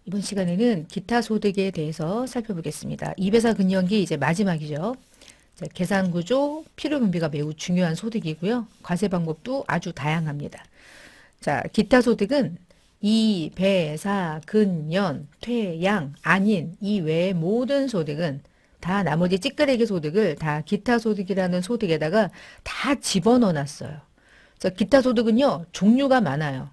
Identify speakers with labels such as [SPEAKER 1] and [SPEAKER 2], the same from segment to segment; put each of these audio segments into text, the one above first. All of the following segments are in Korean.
[SPEAKER 1] 이번 시간에는 기타 소득에 대해서 살펴보겠습니다. 이배사 근영기 이제 마지막이죠. 자, 계산 구조, 필요 분비가 매우 중요한 소득이고요. 과세 방법도 아주 다양합니다. 자, 기타 소득은 이, 배, 사, 근, 연, 퇴, 양, 안인 이 외의 모든 소득은 다 나머지 찌끄레기 소득을 다 기타 소득이라는 소득에다가 다 집어넣어 놨어요. 자, 기타 소득은요, 종류가 많아요.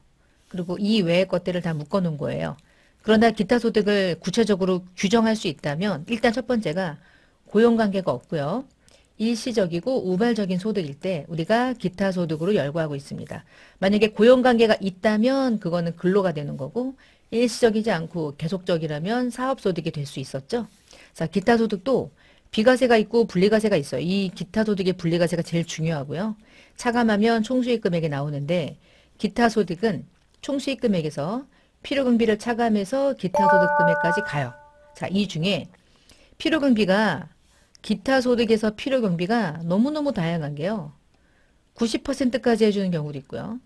[SPEAKER 1] 그리고 이 외의 것들을 다 묶어 놓은 거예요. 그러나 기타 소득을 구체적으로 규정할 수 있다면 일단 첫 번째가 고용관계가 없고요. 일시적이고 우발적인 소득일 때 우리가 기타 소득으로 열거하고 있습니다. 만약에 고용관계가 있다면 그거는 근로가 되는 거고 일시적이지 않고 계속적이라면 사업소득이 될 수 있었죠. 자, 기타 소득도 비과세가 있고 분리과세가 있어요. 이 기타 소득의 분리과세가 제일 중요하고요. 차감하면 총수익 금액이 나오는데 기타 소득은 총수익 금액에서 필요금비를 차감해서 기타 소득 금액까지 가요. 자, 이 중에 필요금비가 기타 소득에서 필요경비가 너무너무 다양한 게요. 90%까지 해주는 경우도 있고요.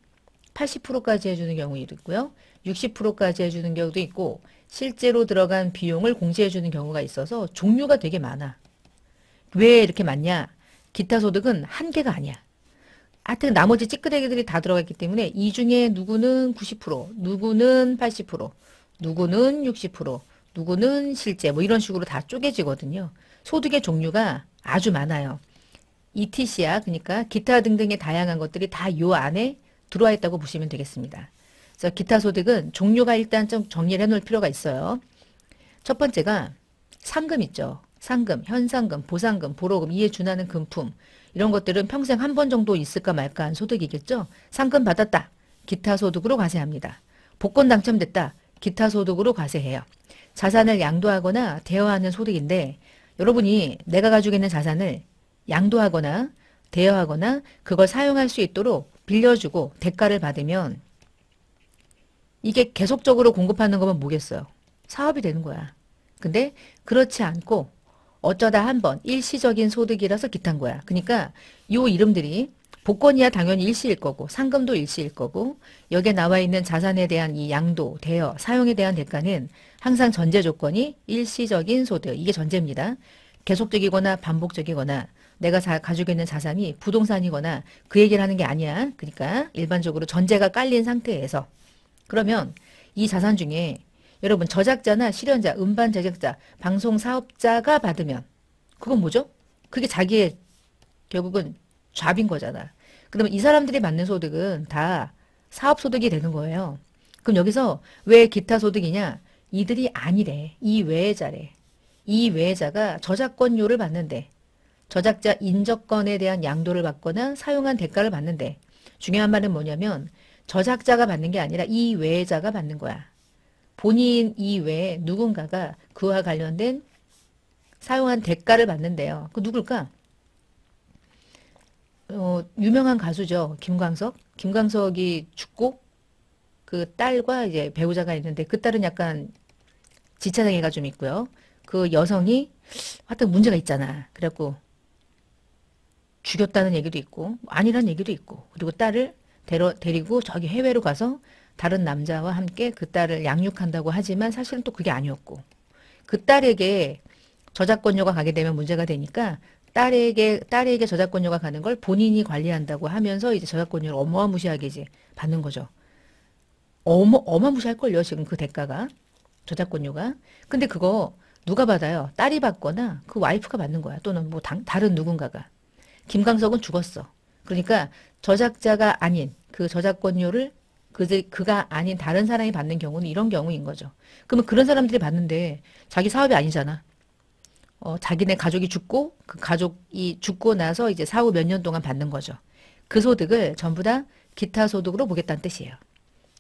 [SPEAKER 1] 80%까지 해주는 경우도 있고요. 60%까지 해주는 경우도 있고 실제로 들어간 비용을 공제해주는 경우가 있어서 종류가 되게 많아. 왜 이렇게 많냐? 기타 소득은 한 개가 아니야. 하여튼 나머지 찌끄레기들이 다 들어가 있기 때문에 이 중에 누구는 90%, 누구는 80%, 누구는 60%, 누구는 실제 뭐 이런 식으로 다 쪼개지거든요. 소득의 종류가 아주 많아요. ETC야 그러니까 기타 등등의 다양한 것들이 다 요 안에 들어와 있다고 보시면 되겠습니다. 그래서 기타 소득은 종류가 일단 좀 정리를 해놓을 필요가 있어요. 첫 번째가 상금 있죠. 상금, 현상금, 보상금, 보로금, 이에 준하는 금품 이런 것들은 평생 한 번 정도 있을까 말까 한 소득이겠죠. 상금 받았다. 기타 소득으로 과세합니다. 복권 당첨됐다. 기타 소득으로 과세해요. 자산을 양도하거나 대여하는 소득인데 여러분이 내가 가지고 있는 자산을 양도하거나 대여하거나 그걸 사용할 수 있도록 빌려주고 대가를 받으면 이게 계속적으로 공급하는 거면 뭐겠어요? 사업이 되는 거야. 근데 그렇지 않고 어쩌다 한번 일시적인 소득이라서 기타인 거야. 그러니까 요 이름들이 복권이야 당연히 일시일 거고 상금도 일시일 거고 여기에 나와 있는 자산에 대한 이 양도, 대여, 사용에 대한 대가는 항상 전제 조건이 일시적인 소득. 이게 전제입니다. 계속적이거나 반복적이거나 내가 가지고 있는 자산이 부동산이거나 그 얘기를 하는 게 아니야. 그러니까 일반적으로 전제가 깔린 상태에서 그러면 이 자산 중에 여러분 저작자나 실현자, 음반 제작자, 방송 사업자가 받으면 그건 뭐죠? 그게 자기의 결국은 잡인 거잖아. 그러면 이 사람들이 받는 소득은 다 사업소득이 되는 거예요. 그럼 여기서 왜 기타 소득이냐? 이들이 아니래. 이 외자래. 이 외자가 저작권료를 받는데 저작자 인적권에 대한 양도를 받거나 사용한 대가를 받는데 중요한 말은 뭐냐면 저작자가 받는 게 아니라 이 외자가 받는 거야. 본인 이외에 누군가가 그와 관련된 사용한 대가를 받는데요. 그 누굴까? 유명한 가수죠. 김광석. 김광석이 죽고 그 딸과 이제 배우자가 있는데 그 딸은 약간 지체장애가 좀 있고요. 그 여성이 하여튼 문제가 있잖아. 그래갖고 죽였다는 얘기도 있고 아니란 얘기도 있고 그리고 딸을 데리고 저기 해외로 가서 다른 남자와 함께 그 딸을 양육한다고 하지만 사실은 또 그게 아니었고 그 딸에게 저작권료가 가게 되면 문제가 되니까 딸에게 저작권료가 가는 걸 본인이 관리한다고 하면서 이제 저작권료를 어마무시하게 이제 받는 거죠. 어마무시할걸요, 지금 그 대가가. 저작권료가. 근데 그거 누가 받아요? 딸이 받거나 그 와이프가 받는 거야. 또는 뭐 다른 누군가가. 김광석은 죽었어. 그러니까 저작자가 아닌 그 저작권료를 그가 아닌 다른 사람이 받는 경우는 이런 경우인 거죠. 그러면 그런 사람들이 받는데 자기 사업이 아니잖아. 자기네 가족이 죽고 그 가족이 죽고 나서 이제 사후 몇 년 동안 받는 거죠. 그 소득을 전부 다 기타 소득으로 보겠다는 뜻이에요.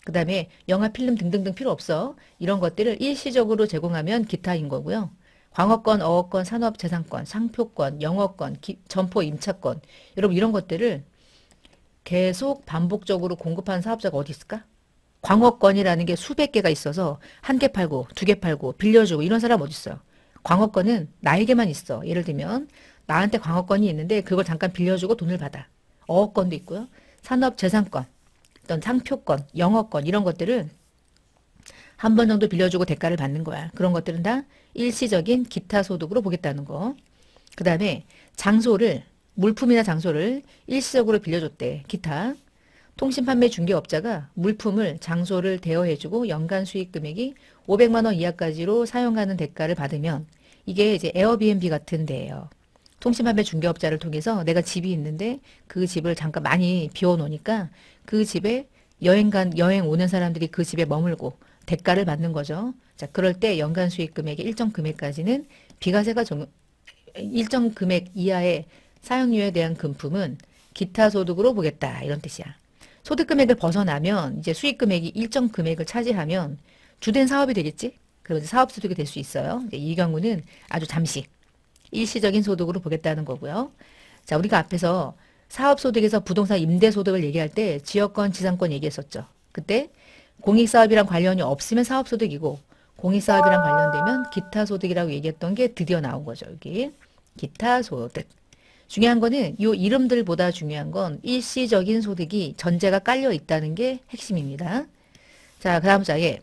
[SPEAKER 1] 그 다음에 영화, 필름 등등등 필요 없어. 이런 것들을 일시적으로 제공하면 기타인 거고요. 광어권, 어업권, 산업재산권, 상표권, 영어권, 점포 임차권 여러분 이런 것들을 계속 반복적으로 공급하는 사업자가 어디 있을까? 광어권이라는 게 수백 개가 있어서 한 개 팔고 두 개 팔고 빌려주고 이런 사람 어디 있어요? 광어권은 나에게만 있어. 예를 들면 나한테 광어권이 있는데 그걸 잠깐 빌려주고 돈을 받아. 어업권도 있고요. 산업재산권, 어떤 상표권, 영어권 이런 것들을 한 번 정도 빌려주고 대가를 받는 거야. 그런 것들은 다 일시적인 기타 소득으로 보겠다는 거. 그 다음에 장소를, 물품이나 장소를 일시적으로 빌려줬대. 기타. 통신판매 중개업자가 물품을, 장소를 대여해주고 연간 수익 금액이 500만 원 이하까지로 사용하는 대가를 받으면 이게 이제 에어비앤비 같은 데예요. 통신판매 중개업자를 통해서 내가 집이 있는데 그 집을 잠깐 많이 비워놓으니까 그 집에 여행 오는 사람들이 그 집에 머물고 대가를 받는 거죠. 자, 그럴 때 연간 수익 금액의 일정 금액까지는 비과세가 일정 금액 이하의 사용료에 대한 금품은 기타 소득으로 보겠다. 이런 뜻이야. 소득 금액을 벗어나면 이제 수익 금액이 일정 금액을 차지하면 주된 사업이 되겠지? 그러면서 사업 소득이 될 수 있어요. 이 경우는 아주 잠시 일시적인 소득으로 보겠다는 거고요. 자, 우리가 앞에서 사업 소득에서 부동산 임대 소득을 얘기할 때 지역권, 지상권 얘기했었죠. 그때 공익사업이랑 관련이 없으면 사업 소득이고 공익사업이랑 관련되면 기타 소득이라고 얘기했던 게 드디어 나온 거죠. 여기 기타 소득. 중요한 거는 이 이름들보다 중요한 건 일시적인 소득이 전제가 깔려 있다는 게 핵심입니다. 자, 그 다음 장에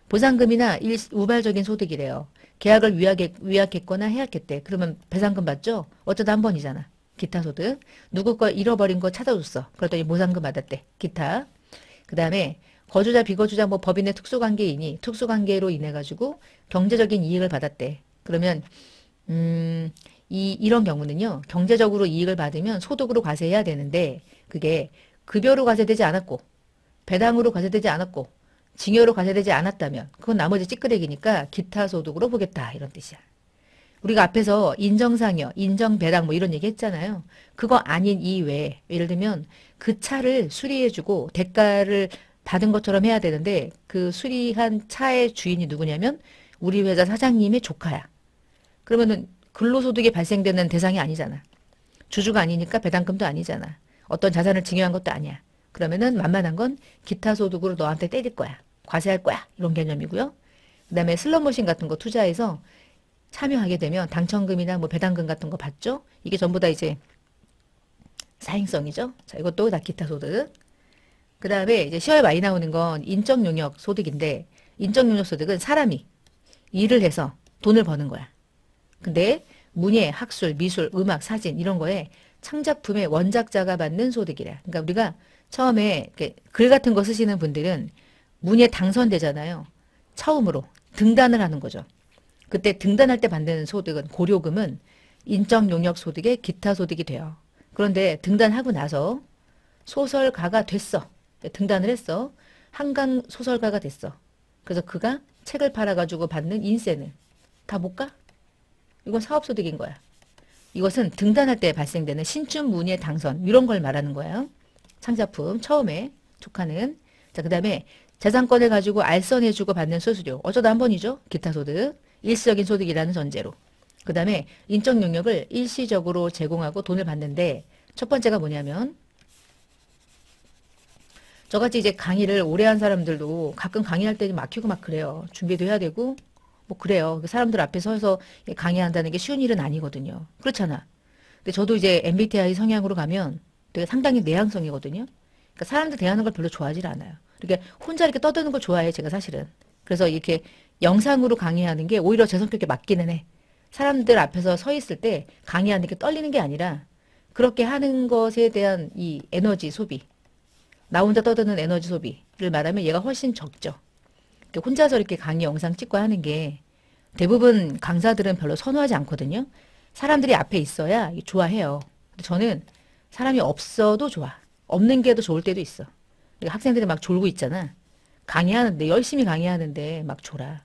[SPEAKER 1] 보상금이나 우발적인 소득이래요. 계약을 위약했거나 해약했대. 그러면 배상금 받죠? 어쩌다 한 번이잖아. 기타 소득. 누구 거 잃어버린 거 찾아줬어. 그랬더니 보상금 받았대. 기타. 그 다음에 거주자, 비거주자, 뭐 법인의 특수관계인이 특수관계로 인해 가지고 경제적인 이익을 받았대. 그러면 이런 경우는요. 경제적으로 이익을 받으면 소득으로 과세해야 되는데 그게 급여로 과세되지 않았고 배당으로 과세되지 않았고 징여로 과세되지 않았다면 그건 나머지 찌끄레기니까 기타 소득으로 보겠다. 이런 뜻이야. 우리가 앞에서 인정상여, 인정배당 뭐 이런 얘기 했잖아요. 그거 아닌 이외에 예를 들면 그 차를 수리해주고 대가를 받은 것처럼 해야 되는데 그 수리한 차의 주인이 누구냐면 우리 회사 사장님의 조카야. 그러면은 근로소득이 발생되는 대상이 아니잖아. 주주가 아니니까 배당금도 아니잖아. 어떤 자산을 증여한 것도 아니야. 그러면은 만만한 건 기타 소득으로 너한테 때릴 거야. 과세할 거야. 이런 개념이고요. 그 다음에 슬롯머신 같은 거 투자해서 참여하게 되면 당첨금이나 뭐 배당금 같은 거 받죠? 이게 전부 다 이제 사행성이죠. 자, 이것도 다 기타 소득. 그 다음에 이제 시험에 많이 나오는 건 인적 용역 소득인데 인적 용역 소득은 사람이 일을 해서 돈을 버는 거야. 근데 문예, 학술, 미술, 음악, 사진 이런 거에 창작품의 원작자가 받는 소득이래. 그러니까 우리가 처음에 글 같은 거 쓰시는 분들은 문예 당선되잖아요. 처음으로 등단을 하는 거죠. 그때 등단할 때 받는 소득은 고료금은 인적 용역 소득의 기타 소득이 돼요. 그런데 등단하고 나서 소설가가 됐어. 등단을 했어. 한강 소설가가 됐어. 그래서 그가 책을 팔아가지고 받는 인세는 다 못 가? 이건 사업소득인 거야. 이것은 등단할 때 발생되는 신춘 문예 당선 이런 걸 말하는 거예요. 창작품 처음에 촉하는. 자, 그 다음에 재산권을 가지고 알선해주고 받는 수수료. 어쩌다 한 번이죠. 기타소득. 일시적인 소득이라는 전제로. 그 다음에 인적 용역을 일시적으로 제공하고 돈을 받는데 첫 번째가 뭐냐면 저같이 이제 강의를 오래 한 사람들도 가끔 강의할 때 막히고 막 그래요. 준비도 해야 되고 뭐 그래요. 그 사람들 앞에 서서 강의한다는 게 쉬운 일은 아니거든요. 그렇잖아. 근데 저도 이제 MBTI 성향으로 가면 되게 상당히 내향성이거든요. 그러니까 사람들 대하는 걸 별로 좋아하지 않아요. 이렇게 혼자 이렇게 떠드는 걸 좋아해요. 제가 사실은. 그래서 이렇게 영상으로 강의하는 게 오히려 제 성격에 맞기는 해. 사람들 앞에서 서 있을 때 강의하는 게 떨리는 게 아니라 그렇게 하는 것에 대한 이 에너지 소비. 나 혼자 떠드는 에너지 소비를 말하면 얘가 훨씬 적죠. 혼자서 이렇게 강의 영상 찍고 하는 게 대부분 강사들은 별로 선호하지 않거든요. 사람들이 앞에 있어야 좋아해요. 근데 저는 사람이 없어도 좋아. 없는 게 더 좋을 때도 있어. 학생들이 막 졸고 있잖아. 강의하는데 열심히 강의하는데 막 졸아.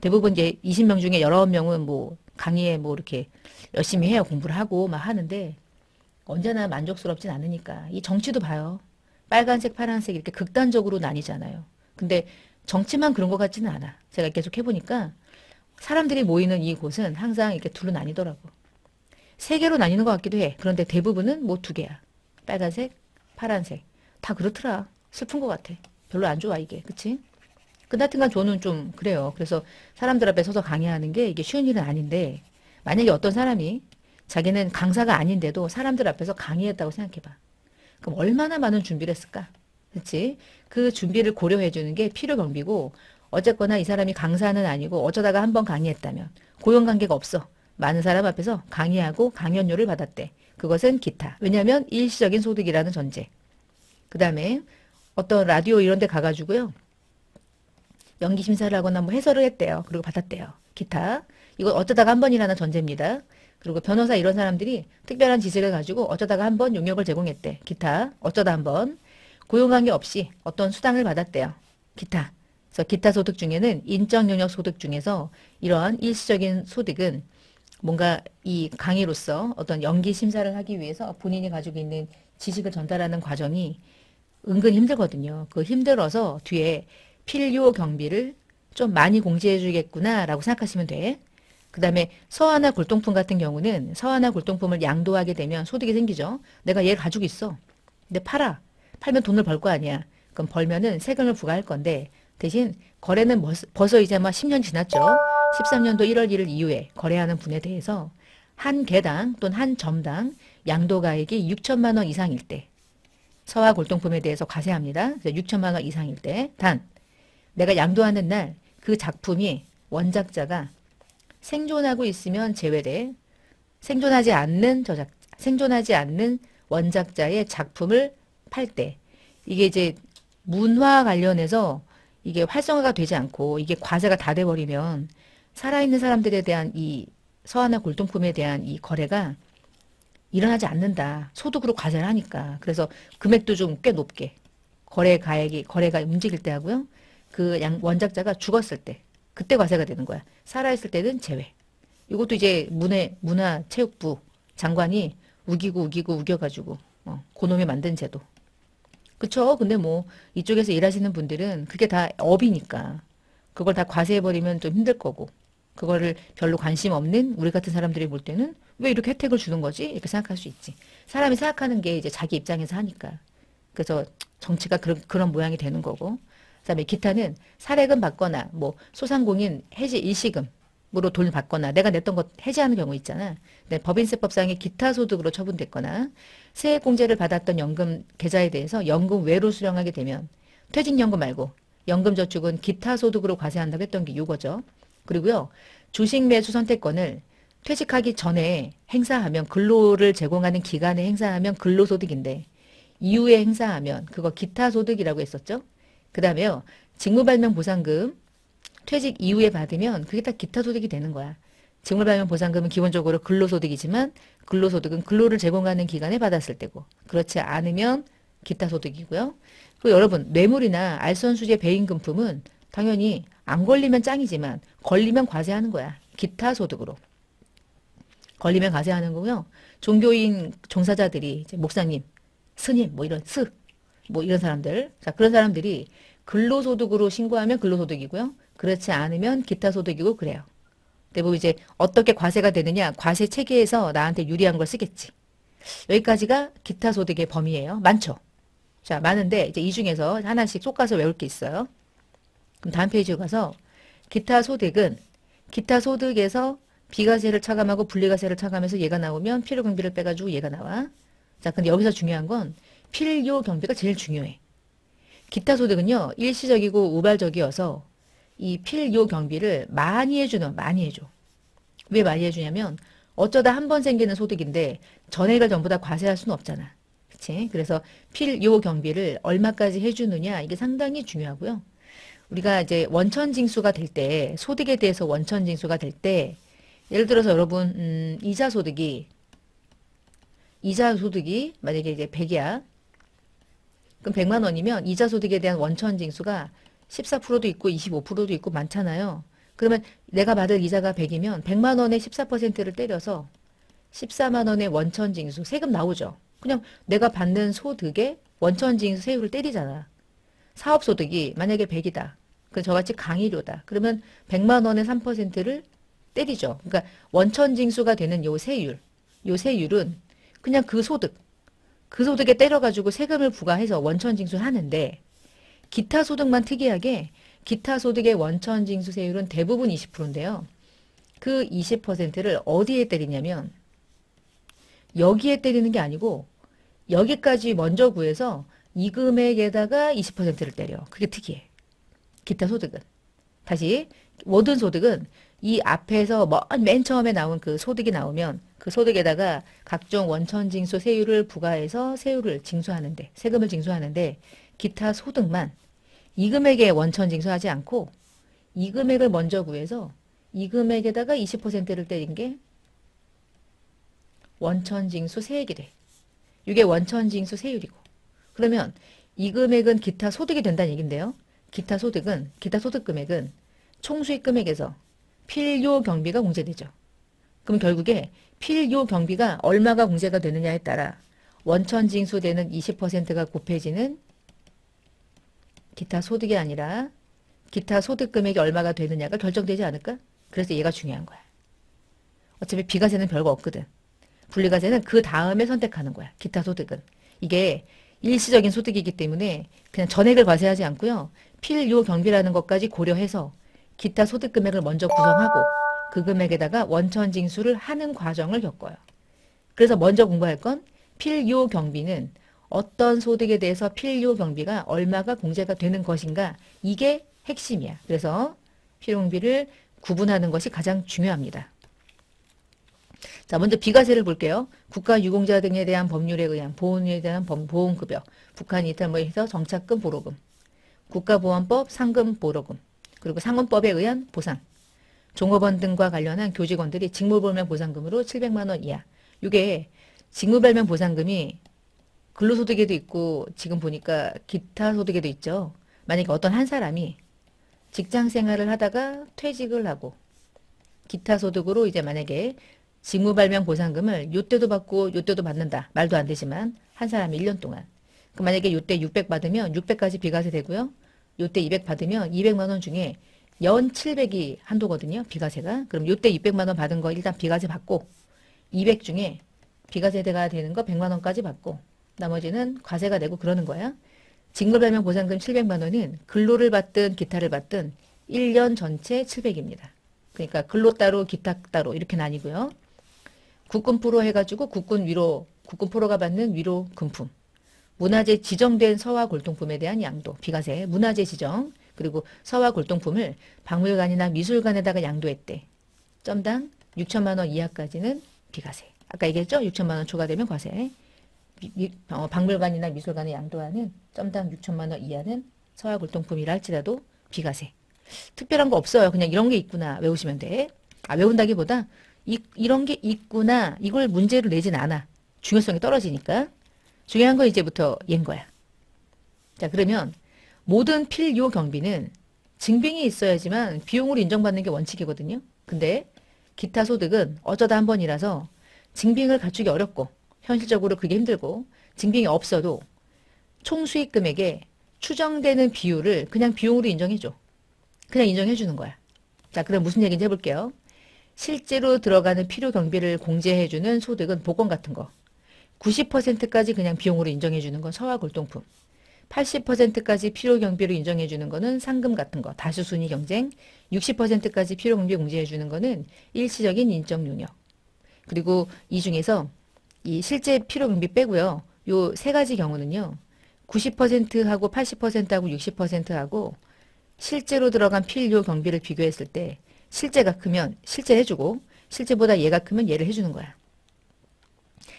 [SPEAKER 1] 대부분 이제 20명 중에 19명은 뭐 강의에 뭐 이렇게 열심히 해요. 공부를 하고 막 하는데 언제나 만족스럽진 않으니까. 이 정치도 봐요. 빨간색, 파란색 이렇게 극단적으로 나뉘잖아요. 근데 정치만 그런 것 같지는 않아. 제가 계속 해보니까 사람들이 모이는 이곳은 항상 이렇게 둘로 나뉘더라고. 세 개로 나뉘는 것 같기도 해. 그런데 대부분은 뭐 두 개야. 빨간색, 파란색. 다 그렇더라. 슬픈 것 같아. 별로 안 좋아 이게. 그치? 그나튼간 저는 좀 그래요. 그래서 사람들 앞에 서서 강의하는 게 이게 쉬운 일은 아닌데 만약에 어떤 사람이 자기는 강사가 아닌데도 사람들 앞에서 강의했다고 생각해봐. 그럼 얼마나 많은 준비를 했을까? 그치? 그 준비를 고려해 주는 게 필요 경비고 어쨌거나 이 사람이 강사는 아니고 어쩌다가 한번 강의했다면 고용관계가 없어. 많은 사람 앞에서 강의하고 강연료를 받았대. 그것은 기타. 왜냐하면 일시적인 소득이라는 전제. 그 다음에 어떤 라디오 이런 데 가가지고요. 연기 심사를 하거나 뭐 해설을 했대요. 그리고 받았대요. 기타. 이건 어쩌다가 한 번이라는 전제입니다. 그리고 변호사 이런 사람들이 특별한 지식을 가지고 어쩌다가 한 번 용역을 제공했대. 기타. 어쩌다 한 번. 고용관계 없이 어떤 수당을 받았대요. 기타. 그래서 기타 소득 중에는 인적 영역 소득 중에서 이러한 일시적인 소득은 뭔가 이 강의로서 어떤 연기 심사를 하기 위해서 본인이 가지고 있는 지식을 전달하는 과정이 은근 힘들거든요. 그 힘들어서 뒤에 필요 경비를 좀 많이 공제해 주겠구나라고 생각하시면 돼. 그 다음에 서화나 골동품 같은 경우는 서화나 골동품을 양도하게 되면 소득이 생기죠. 내가 얘를 가지고 있어. 근데 팔아. 팔면 돈을 벌 거 아니야. 그럼 벌면은 세금을 부과할 건데 대신 거래는 벌써 이제 막 10년 지났죠. 13년도 1월 1일 이후에 거래하는 분에 대해서 한 개당 또는 한 점당 양도가액이 6천만 원 이상일 때 서화 골동품에 대해서 과세합니다. 그래서 6천만 원 이상일 때 단 내가 양도하는 날 그 작품이 원작자가 생존하고 있으면 제외돼 생존하지 않는 생존하지 않는 원작자의 작품을 팔 때 이게 이제 문화 관련해서 이게 활성화가 되지 않고 이게 과세가 다 돼버리면 살아있는 사람들에 대한 이 서화나 골동품에 대한 이 거래가 일어나지 않는다. 소득으로 과세를 하니까. 그래서 금액도 좀 꽤 높게 거래가 움직일 때 하고요. 그 원작자가 죽었을 때 그때 과세가 되는 거야. 살아있을 때는 제외. 이것도 이제 문화체육부 장관이 우겨가지고 그놈이 만든 제도. 그쵸? 근데 뭐 이쪽에서 일하시는 분들은 그게 다 업이니까 그걸 다 과세해버리면 좀 힘들 거고 그거를 별로 관심 없는 우리 같은 사람들이 볼 때는 왜 이렇게 혜택을 주는 거지? 이렇게 생각할 수 있지. 사람이 생각하는 게 이제 자기 입장에서 하니까. 그래서 정치가 그런 모양이 되는 거고. 그다음에 기타는 사례금 받거나 뭐 소상공인 해지 일시금으로 돈을 받거나 내가 냈던 것 해지하는 경우 있잖아. 근데 법인세법상의 기타 소득으로 처분됐거나 세액공제를 받았던 연금 계좌에 대해서 연금 외로 수령하게 되면 퇴직연금 말고 연금저축은 기타 소득으로 과세한다고 했던 게 이거죠. 그리고요. 주식 매수 선택권을 퇴직하기 전에 행사하면 근로를 제공하는 기간에 행사하면 근로소득인데 이후에 행사하면 그거 기타소득이라고 했었죠. 그 다음에요. 직무발명보상금 퇴직 이후에 받으면 그게 다 기타소득이 되는 거야. 직무발명보상금은 기본적으로 근로소득이지만 근로소득은 근로를 제공하는 기간에 받았을 때고 그렇지 않으면 기타소득이고요. 그리고 여러분 뇌물이나 알선수재 배임금품은 당연히 안 걸리면 짱이지만 걸리면 과세하는 거야. 기타소득으로. 걸리면 과세하는 거고요. 종교인 종사자들이 이제 목사님, 스님 뭐 이런 사람들. 자, 그런 사람들이 근로소득으로 신고하면 근로소득이고요. 그렇지 않으면 기타소득이고 그래요. 대부분 이제 어떻게 과세가 되느냐? 과세 체계에서 나한테 유리한 걸 쓰겠지. 여기까지가 기타소득의 범위예요. 많죠. 자, 많은데 이제 이 중에서 하나씩 쏙가서 외울 게 있어요. 그럼 다음 페이지에 가서 기타소득은 기타소득에서 비과세를 차감하고 분리과세를 차감해서 얘가 나오면 필요경비를 빼가지고 얘가 나와. 자, 근데 여기서 중요한 건 필요경비가 제일 중요해. 기타소득은요, 일시적이고 우발적이어서 이 필요경비를 많이 해줘. 왜 많이 해주냐면 어쩌다 한 번 생기는 소득인데 전액을 전부 다 과세할 수는 없잖아. 그치? 그래서 필요경비를 얼마까지 해주느냐 이게 상당히 중요하고요. 우리가 이제 원천징수가 될 때, 소득에 대해서 원천징수가 될 때, 예를 들어서 여러분, 이자 소득이 만약에 이제 100이야. 그럼 100만 원이면 이자 소득에 대한 원천징수가 14%도 있고 25%도 있고 많잖아요. 그러면 내가 받을 이자가 100이면 100만 원에 14%를 때려서 14만 원의 원천징수, 세금 나오죠. 그냥 내가 받는 소득에 원천징수 세율을 때리잖아. 사업소득이 만약에 100이다. 그 저같이 강의료다. 그러면 100만 원의 3%를 때리죠. 그러니까 원천징수가 되는 요 세율은 그냥 그 소득에 때려가지고 세금을 부과해서 원천징수를 하는데 기타 소득만 특이하게 기타 소득의 원천징수 세율은 대부분 20%인데요. 그 20%를 어디에 때리냐면 여기에 때리는 게 아니고 여기까지 먼저 구해서 이 금액에다가 20%를 때려. 그게 특이해. 기타 소득은. 다시 모든 소득은 이 앞에서 맨 처음에 나온 그 소득이 나오면 그 소득에다가 각종 원천징수 세율을 부과해서 세율을 징수하는데 세금을 징수하는데 기타 소득만 이 금액에 원천징수하지 않고 이 금액을 먼저 구해서 이 금액에다가 20%를 때린 게 원천징수 세액이 돼. 이게 원천징수 세율이고. 그러면 이 금액은 기타 소득이 된다는 얘긴데요. 기타 소득 금액은 총수익 금액에서 필요 경비가 공제되죠. 그럼 결국에 필요 경비가 얼마가 공제가 되느냐에 따라 원천징수되는 20%가 곱해지는 기타 소득이 아니라 기타 소득 금액이 얼마가 되느냐가 결정되지 않을까? 그래서 얘가 중요한 거야. 어차피 비과세는 별거 없거든. 분리과세는 그 다음에 선택하는 거야. 기타 소득은. 이게 일시적인 소득이기 때문에 그냥 전액을 과세하지 않고요. 필요 경비라는 것까지 고려해서 기타 소득 금액을 먼저 구성하고 그 금액에다가 원천 징수를 하는 과정을 겪어요. 그래서 먼저 공부할 건 필요 경비는 어떤 소득에 대해서 필요 경비가 얼마가 공제가 되는 것인가, 이게 핵심이야. 그래서 필요 경비를 구분하는 것이 가장 중요합니다. 자, 먼저 비과세를 볼게요. 국가 유공자 등에 대한 법률에 의한 보험에 대한 보험급여, 북한 이탈 뭐 해서 정착금 보로금, 국가보안법 상금 보로금, 그리고 상원법에 의한 보상, 종업원 등과 관련한 교직원들이 직무불명 보상금으로 700만 원 이하. 이게 직무불명 보상금이 근로소득에도 있고 지금 보니까 기타 소득에도 있죠. 만약에 어떤 한 사람이 직장 생활을 하다가 퇴직을 하고 기타 소득으로 이제 만약에 직무발명 보상금을 요때도 받고 요때도 받는다. 말도 안 되지만 한 사람이 1년 동안. 그 만약에 요때 600 받으면 600까지 비과세 되고요. 요때 200 받으면 200만 원 중에 연 700이 한도거든요. 비과세가. 그럼 요때 600만 원 받은 거 일단 비과세 받고 200 중에 비과세가 되는 거 100만 원까지 받고 나머지는 과세가 되고 그러는 거야. 직무발명 보상금 700만 원은 근로를 받든 기타를 받든 1년 전체 700입니다. 그러니까 근로 따로 기타 따로 이렇게 나뉘고요. 국군 프로 해가지고 국군 프로가 받는 위로 금품, 문화재 지정된 서화 골동품에 대한 양도, 비과세, 문화재 지정, 그리고 서화 골동품을 박물관이나 미술관에다가 양도했대. 점당 6천만 원 이하까지는 비과세. 아까 얘기했죠? 6천만 원 초과되면 과세. 박물관이나 미술관에 양도하는 점당 6천만 원 이하는 서화 골동품이라 할지라도 비과세. 특별한 거 없어요. 그냥 이런 게 있구나 외우시면 돼. 외운다기보다 이런 게 있구나, 이걸 문제로 내진 않아. 중요성이 떨어지니까. 중요한 건 이제부터 얘인 거야. 자, 그러면 모든 필요 경비는 증빙이 있어야지만 비용으로 인정받는 게 원칙이거든요. 근데 기타 소득은 어쩌다 한 번이라서 증빙을 갖추기 어렵고 현실적으로 그게 힘들고 증빙이 없어도 총수익 금액에 추정되는 비율을 그냥 비용으로 인정해줘. 그냥 인정해 주는 거야. 자, 그럼 무슨 얘기인지 해볼게요. 실제로 들어가는 필요 경비를 공제해 주는 소득은 복권 같은 거. 90%까지 그냥 비용으로 인정해 주는 건 서화 골동품. 80%까지 필요 경비로 인정해 주는 거는 상금 같은 거. 다수순위 경쟁. 60%까지 필요 경비 공제해 주는 거는 일시적인 인적 용역. 그리고 이 중에서 이 실제 필요 경비 빼고요. 요 세 가지 경우는요. 90%하고 80%하고 60%하고 실제로 들어간 필요 경비를 비교했을 때 실제가 크면 실제 해주고 실제보다 얘가 크면 얘를 해주는 거야.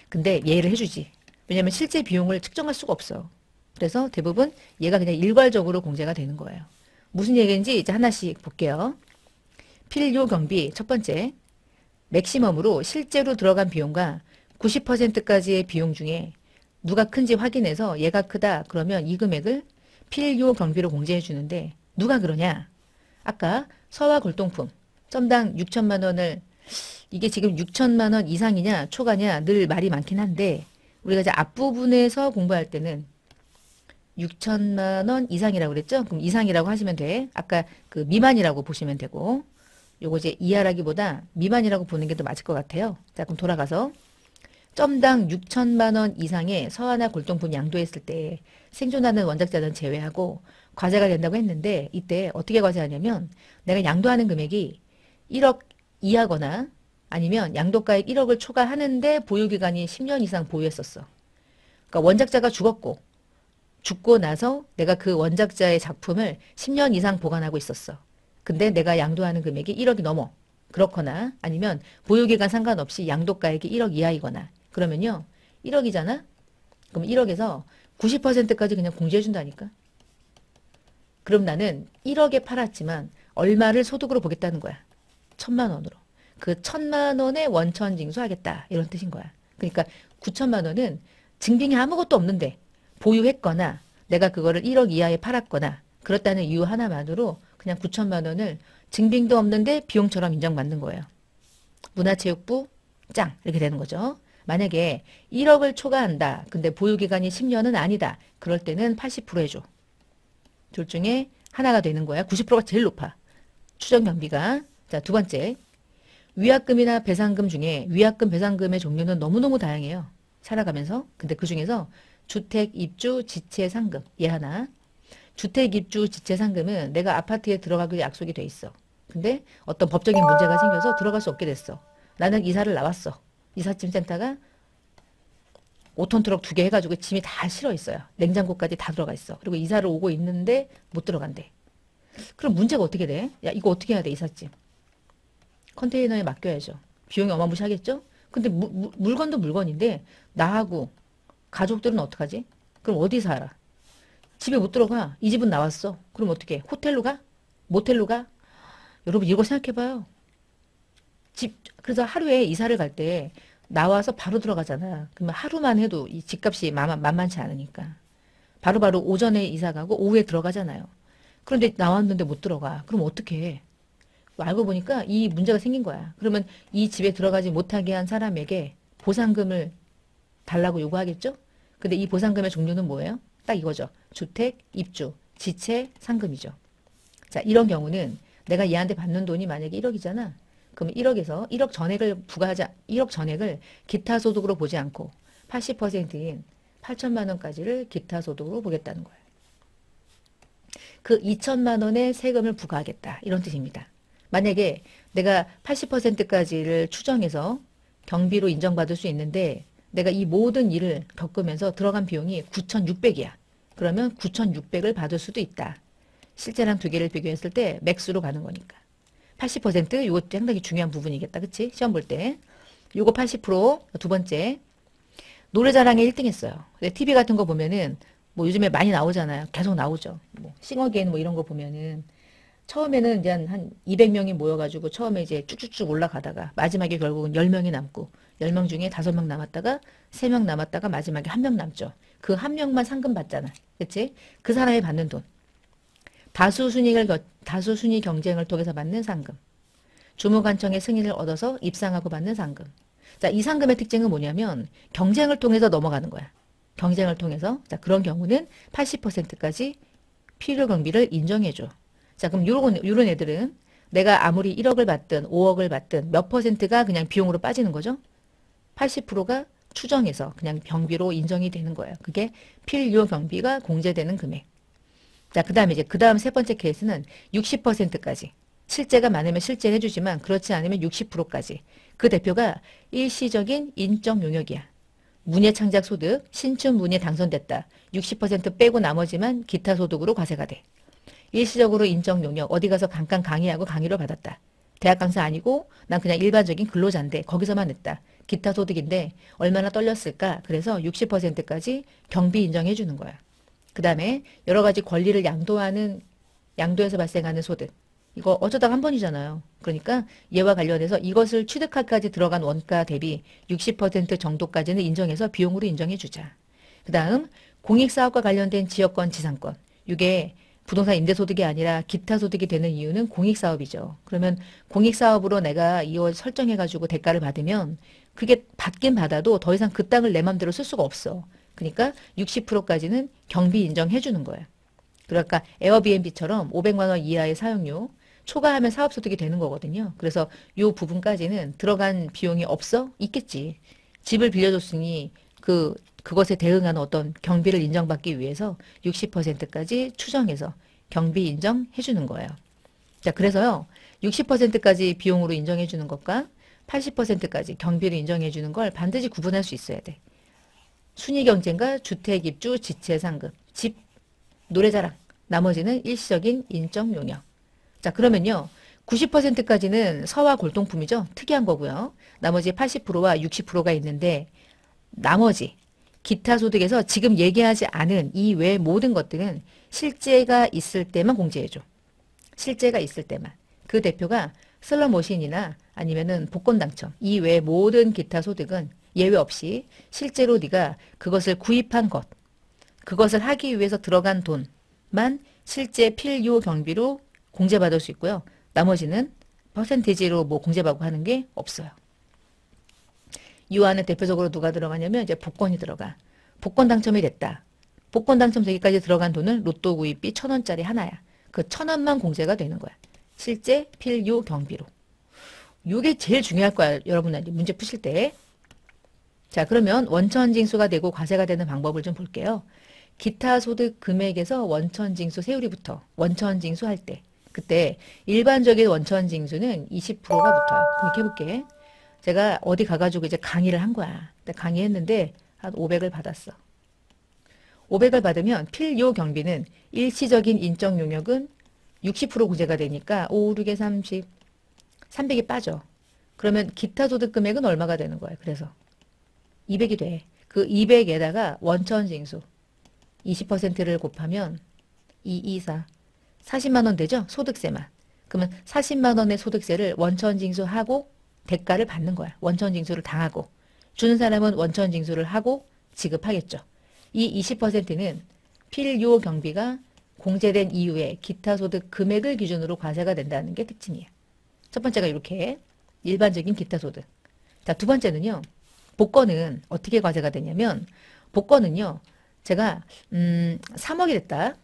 [SPEAKER 1] 근데 얘를 해주지. 왜냐면 실제 비용을 측정할 수가 없어. 그래서 대부분 얘가 그냥 일괄적으로 공제가 되는 거예요. 무슨 얘기인지 이제 하나씩 볼게요. 필요 경비 첫 번째, 맥시멈으로 실제로 들어간 비용과 90%까지의 비용 중에 누가 큰지 확인해서 얘가 크다 그러면 이 금액을 필요 경비로 공제해 주는데 누가 그러냐? 아까 서화 골동품 점당 6천만 원을, 이게 지금 6천만 원 이상이냐 초과냐 늘 말이 많긴 한데 우리가 이제 앞부분에서 공부할 때는 6천만 원 이상이라고 그랬죠? 그럼 이상이라고 하시면 돼. 아까 그 미만이라고 보시면 되고 요거 이제 이하라기보다 미만이라고 보는 게 더 맞을 것 같아요. 자, 그럼 돌아가서 점당 6천만 원 이상의 서화나 골동품 양도했을 때 생존하는 원작자는 제외하고 과세가 된다고 했는데 이때 어떻게 과세하냐면 내가 양도하는 금액이 1억 이하거나 아니면 양도가액 1억을 초과하는데 보유기간이 10년 이상 보유했었어. 그러니까 원작자가 죽고 나서 내가 그 원작자의 작품을 10년 이상 보관하고 있었어. 근데 내가 양도하는 금액이 1억이 넘어. 그렇거나 아니면 보유기간 상관없이 양도가액이 1억 이하이거나 그러면요. 1억이잖아? 그럼 1억에서 90%까지 그냥 공제해 준다니까. 그럼 나는 1억에 팔았지만 얼마를 소득으로 보겠다는 거야. 1,000만 원으로. 그 1,000만 원에 원천 징수하겠다. 이런 뜻인 거야. 그러니까 9천만 원은 증빙이 아무것도 없는데 보유했거나 내가 그거를 1억 이하에 팔았거나 그렇다는 이유 하나만으로 그냥 9천만 원을 증빙도 없는데 비용처럼 인정받는 거예요. 문화체육부 짱 이렇게 되는 거죠. 만약에 1억을 초과한다. 근데 보유기간이 10년은 아니다. 그럴 때는 80% 해줘. 둘 중에 하나가 되는 거야. 90%가 제일 높아. 추정 경비가. 자, 두 번째. 위약금이나 배상금 중에 위약금, 배상금의 종류는 너무너무 다양해요. 살아가면서. 근데 그 중에서 주택, 입주, 지체, 상금. 얘 하나. 주택, 입주, 지체, 상금은 내가 아파트에 들어가기로 약속이 돼 있어. 근데 어떤 법적인 문제가 생겨서 들어갈 수 없게 됐어. 나는 이사를 나왔어. 이삿짐 센터가 5톤 트럭 2개 해가지고 짐이 다 실어 있어요. 냉장고까지 다 들어가 있어. 그리고 이사를 오고 있는데 못 들어간대. 그럼 문제가 어떻게 돼? 야, 이거 어떻게 해야 돼, 이삿짐? 컨테이너에 맡겨야죠. 비용이 어마무시하겠죠? 근데 물건도 물건인데 나하고 가족들은 어떡하지? 그럼 어디 살아? 집에 못 들어가. 이 집은 나왔어. 그럼 어떻게? 호텔로 가? 모텔로 가? 여러분 이거 생각해봐요. 그래서 하루에 이사를 갈 때 나와서 바로 들어가잖아. 그러면 하루만 해도 이 집값이 만만치 않으니까. 바로바로 오전에 이사 가고 오후에 들어가잖아요. 그런데 나왔는데 못 들어가. 그럼 어떻게 해? 알고 보니까 이 문제가 생긴 거야. 그러면 이 집에 들어가지 못하게 한 사람에게 보상금을 달라고 요구하겠죠? 근데 이 보상금의 종류는 뭐예요? 딱 이거죠. 주택, 입주, 지체, 상금이죠. 자, 이런 경우는 내가 얘한테 받는 돈이 만약에 1억이잖아. 그럼 1억에서 1억 전액을 부과하자. 1억 전액을 기타 소득으로 보지 않고 80%인 8천만 원까지를 기타 소득으로 보겠다는 거예요. 그 2천만 원의 세금을 부과하겠다. 이런 뜻입니다. 만약에 내가 80%까지를 추정해서 경비로 인정받을 수 있는데 내가 이 모든 일을 겪으면서 들어간 비용이 9,600이야. 그러면 9,600을 받을 수도 있다. 실제랑 두 개를 비교했을 때 맥스로 가는 거니까. 80% 이거 상당히 중요한 부분이겠다. 그치? 시험 볼 때. 요거 80%두 번째. 노래자랑에 1등 했어요. 근데 TV 같은 거 보면은 뭐 요즘에 많이 나오잖아요. 계속 나오죠. 뭐 싱어게인 뭐 이런 거 보면은 처음에는 이제 한 200명이 모여가지고 처음에 이제 쭉쭉쭉 올라가다가 마지막에 결국은 10명이 남고 10명 중에 5명 남았다가 3명 남았다가 마지막에 1명 남죠. 그 한 명만 상금 받잖아. 그치? 그 사람이 받는 돈. 다수순위 경쟁을 통해서 받는 상금. 주무관청의 승인을 얻어서 입상하고 받는 상금. 자, 이 상금의 특징은 뭐냐면 경쟁을 통해서 넘어가는 거야. 경쟁을 통해서. 자, 그런 경우는 80%까지 필요 경비를 인정해줘. 자, 그럼 요런 애들은 내가 아무리 1억을 받든 5억을 받든 몇 퍼센트가 그냥 비용으로 빠지는 거죠? 80%가 추정해서 그냥 경비로 인정이 되는 거예요. 그게 필요 경비가 공제되는 금액. 자, 그 다음에 그 다음 세 번째 케이스는 60%까지. 실제가 많으면 실제를 해주지만 그렇지 않으면 60%까지. 그 대표가 일시적인 인적 용역이야. 문예창작 소득, 신춘 문예 당선됐다. 60% 빼고 나머지만 기타 소득으로 과세가 돼. 일시적으로 인적 용역, 어디 가서 잠깐 강의하고 강의를 받았다. 대학 강사 아니고 난 그냥 일반적인 근로자인데 거기서만 했다. 기타 소득인데 얼마나 떨렸을까? 그래서 60%까지 경비 인정해 주는 거야. 그 다음에 여러 가지 권리를 양도에서 발생하는 소득. 이거 어쩌다가 한 번이잖아요. 그러니까 얘와 관련해서 이것을 취득할까지 들어간 원가 대비 60% 정도까지는 인정해서 비용으로 인정해 주자. 그 다음 공익사업과 관련된 지역권 지상권. 이게 부동산 임대소득이 아니라 기타 소득이 되는 이유는 공익사업이죠. 그러면 공익사업으로 내가 이걸 설정해가지고 대가를 받으면 그게 받긴 받아도 더 이상 그 땅을 내 맘대로 쓸 수가 없어. 그러니까 60%까지는 경비 인정해 주는 거예요. 그러니까 에어비앤비처럼 500만 원 이하의 사용료 초과하면 사업소득이 되는 거거든요. 그래서 이 부분까지는 들어간 비용이 없어? 있겠지. 집을 빌려줬으니 그것에 대응하는 어떤 경비를 인정받기 위해서 60%까지 추정해서 경비 인정해 주는 거예요. 자, 그래서요. 60%까지 비용으로 인정해 주는 것과 80%까지 경비를 인정해 주는 걸 반드시 구분할 수 있어야 돼. 순위 경쟁과 주택 입주 지체 상급, 집, 노래자랑, 나머지는 일시적인 인적 용역. 자, 그러면요. 90%까지는 서화 골동품이죠. 특이한 거고요. 나머지 80%와 60%가 있는데 나머지 기타 소득에서 지금 얘기하지 않은 이 외 모든 것들은 실제가 있을 때만 공제해줘. 실제가 있을 때만. 그 대표가 슬롯머신이나 아니면은 복권 당첨 이 외 모든 기타 소득은 예외 없이 실제로 네가 그것을 구입한 것, 그것을 하기 위해서 들어간 돈만 실제 필요 경비로 공제받을 수 있고요. 나머지는 퍼센티지로 뭐 공제받고 하는 게 없어요. 이 안에 대표적으로 누가 들어가냐면 이제 복권이 들어가. 복권 당첨이 됐다. 복권 당첨되기까지 들어간 돈은 로또 구입비 1,000원짜리 하나야. 그 1,000원만 공제가 되는 거야. 실제 필요 경비로. 이게 제일 중요할 거야. 여러분들 문제 푸실 때. 자, 그러면 원천징수가 되고 과세가 되는 방법을 좀 볼게요. 기타 소득 금액에서 원천징수 세율이부터 원천징수할 때 그때 일반적인 원천징수는 20%가 붙어요. 그렇게 해볼게. 제가 어디 가가지고 이제 강의를 한 거야. 강의했는데 한 500을 받았어. 500을 받으면 필요 경비는 일시적인 인적 용역은 60% 구제가 되니까 5, 6에 30, 300이 빠져. 그러면 기타 소득 금액은 얼마가 되는 거야? 그래서 200이 돼. 그 200에다가 원천징수 20%를 곱하면 2, 2, 4, 40만 원 되죠? 소득세만. 그러면 40만 원의 소득세를 원천징수하고 대가를 받는 거야. 원천징수를 당하고. 주는 사람은 원천징수를 하고 지급하겠죠. 이 20%는 필요 경비가 공제된 이후에 기타 소득 금액을 기준으로 과세가 된다는 게 특징이에요. 첫 번째가 이렇게 일반적인 기타 소득. 자, 두 번째는요. 복권은 어떻게 과세가 되냐면 복권은요. 제가 3억이 됐다.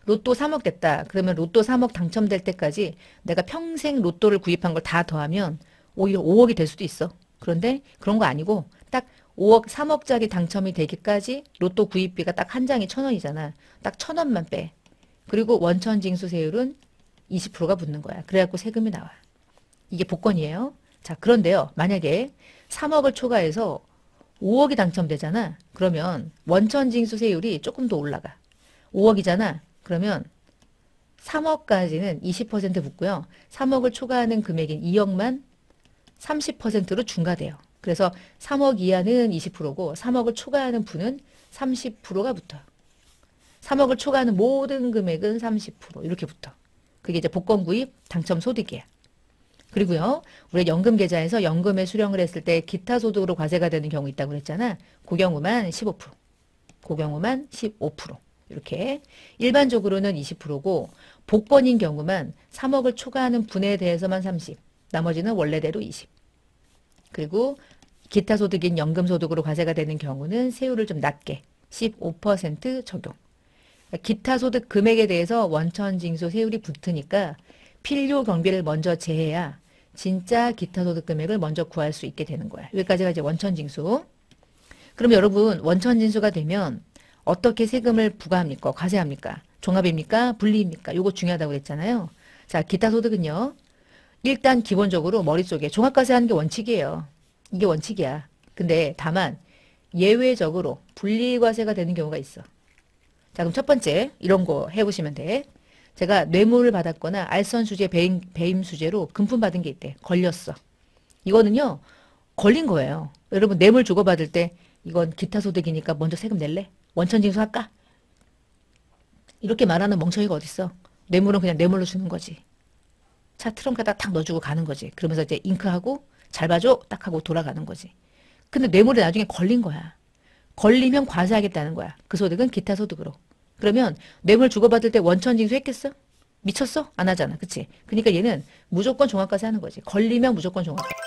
[SPEAKER 1] 로또 3억 됐다. 그러면 로또 3억 당첨될 때까지 내가 평생 로또를 구입한 걸 다 더하면 오히려 5억이 될 수도 있어. 그런데 그런 거 아니고 딱 5억, 3억짜리 당첨이 되기까지 로또 구입비가 딱 한 장이 1,000원이잖아. 딱 1,000원만 빼. 그리고 원천징수세율은 20%가 붙는 거야. 그래갖고 세금이 나와. 이게 복권이에요. 자, 그런데요. 만약에 3억을 초과해서 5억이 당첨되잖아. 그러면 원천징수세율이 조금 더 올라가. 5억이잖아. 그러면 3억까지는 20% 붙고요. 3억을 초과하는 금액인 2억만 30%로 중과돼요. 그래서 3억 이하는 20%고 3억을 초과하는 부는 30%가 붙어요. 3억을 초과하는 모든 금액은 30% 이렇게 붙어. 그게 이제 복권 구입 당첨 소득이야. 그리고요. 우리 연금 계좌에서 연금에 수령을 했을 때 기타 소득으로 과세가 되는 경우 있다고 그랬잖아. 그 경우만 15%. 그 경우만 15%. 이렇게 일반적으로는 20%고 복권인 경우만 3억을 초과하는 분에 대해서만 30, 나머지는 원래대로 20. 그리고 기타 소득인 연금 소득으로 과세가 되는 경우는 세율을 좀 낮게 15% 적용. 기타 소득 금액에 대해서 원천징수 세율이 붙으니까 필요 경비를 먼저 제해야 진짜 기타 소득 금액을 먼저 구할 수 있게 되는 거야. 여기까지가 이제 원천징수. 그럼 여러분 원천징수가 되면 어떻게 세금을 부과합니까? 과세합니까? 종합입니까? 분리입니까? 요거 중요하다고 그랬잖아요. 자, 기타 소득은요. 일단 기본적으로 머릿속에 종합과세하는 게 원칙이에요. 이게 원칙이야. 근데 다만 예외적으로 분리과세가 되는 경우가 있어. 자, 그럼 첫 번째 이런 거 해보시면 돼. 제가 뇌물을 받았거나 알선수재, 배임수재로 금품 받은 게 있대. 걸렸어. 이거는요. 걸린 거예요. 여러분 뇌물 주고받을 때 이건 기타 소득이니까 먼저 세금 낼래? 원천징수 할까? 이렇게 말하는 멍청이가 어딨어. 뇌물은 그냥 뇌물로 주는 거지. 차 트렁크에다 탁 넣어주고 가는 거지. 그러면서 이제 잉크하고 잘 봐줘 딱 하고 돌아가는 거지. 근데 뇌물이 나중에 걸린 거야. 걸리면 과세하겠다는 거야. 그 소득은 기타 소득으로. 그러면 뇌물 주고받을 때 원천징수 했겠어? 미쳤어? 안 하잖아. 그치? 그러니까 얘는 무조건 종합과세 하는 거지. 걸리면 무조건 종합과세.